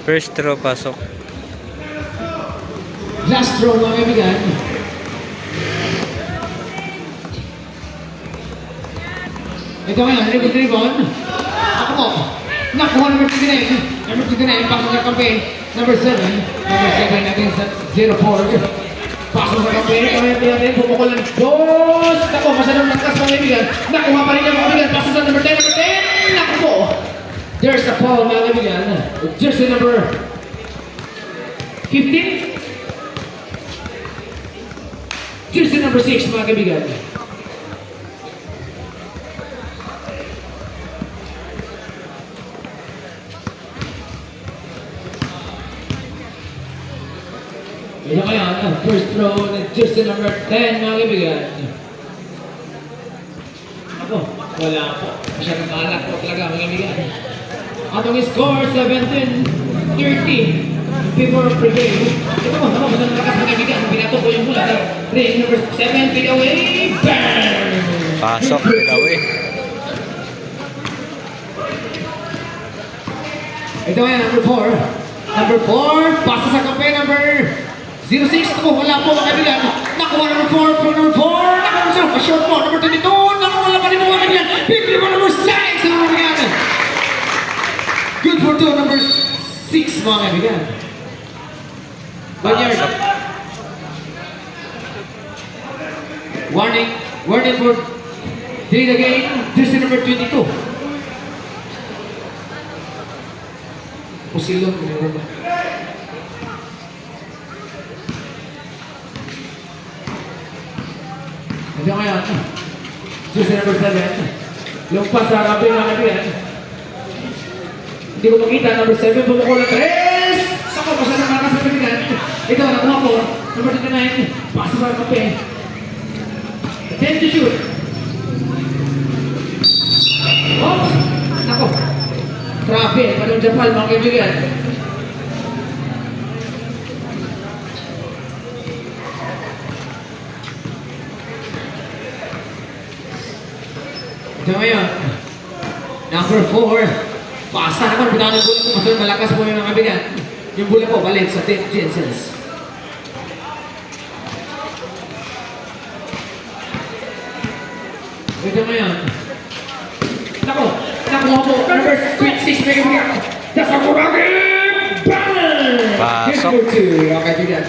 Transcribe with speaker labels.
Speaker 1: First throw, pasok.
Speaker 2: Last throw mga kaibigan. Ito ngayon, rebound. Ako po. Nakuha number 29. Number 29, pasok sa kampe. Number 7. Number 7 against 0-4. Pasok sa kampe. Kaya natin, pumukul ng dos. Naku, masyadong lakas mga kaibigan. Nakuha pa rin yung mga kaibigan. Pasok sa number 10. Number 10. Naku po. There's a foul mga kaibigan. Jersey number 15. Jersey number 6 mga kaibigan. Ito kaya, first throw ng jersey number 10 mga kaibigan. Ako, wala po. Masyadong maalak po talaga mga kaibigan. Atong score, 17-30. Before prevail. Ito mo, masyadong lakas mga kaibigan. Binato po yung mula sa ring number 7, feet away. Bang!
Speaker 1: Pasok, feet away.
Speaker 2: Ito kaya, number 4. Number 4, pasa sa kampe, number 06, ako, wala po mga kaibigan. Nakuha number 4, for number 4. Nakuha number 4, short po, number 22. Nakuha pa rin mga kaibigan. Big mo number 6, mga kaibigan. Good for 2, number 6, mga kaibigan. Banyard. Warning for delay the game. Jersey number 22. Pusilong, meron ba? Ito ngayon, jersey number 7. Yung pas sa harapin mga kaibigan. Hindi ko makita, number 7, pumukul ng 3. Saka pa siya ng malakas sa kaibigan. Ito, nakuha po, number 29. Pasok sa kape. 10 to shoot. Oops! Nako. Trabe, parang Japan mga kaibigan. Ito ngayon, number 4, pasa naman, pinanong bola po, masyadong malakas po yung mga kaibigan. Yung bola po, balik sa Tim Jensens. Ito ngayon, nakuha po, number 26, may kaibigan. That's a Kuragi! Bang!
Speaker 1: Pasok.
Speaker 2: Good for 2, mga kaibigan.